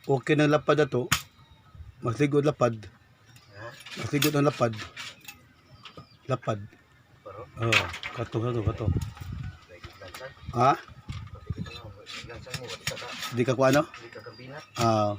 Okay ng lapad na to. Mas ligod lapad. Ha? Mas ligod ang lapad. Lapad. Pero, Kato. like, lansan. Ha? Lansan mo, pati ka Di ka kuano? hindi ka kabinat. Ah.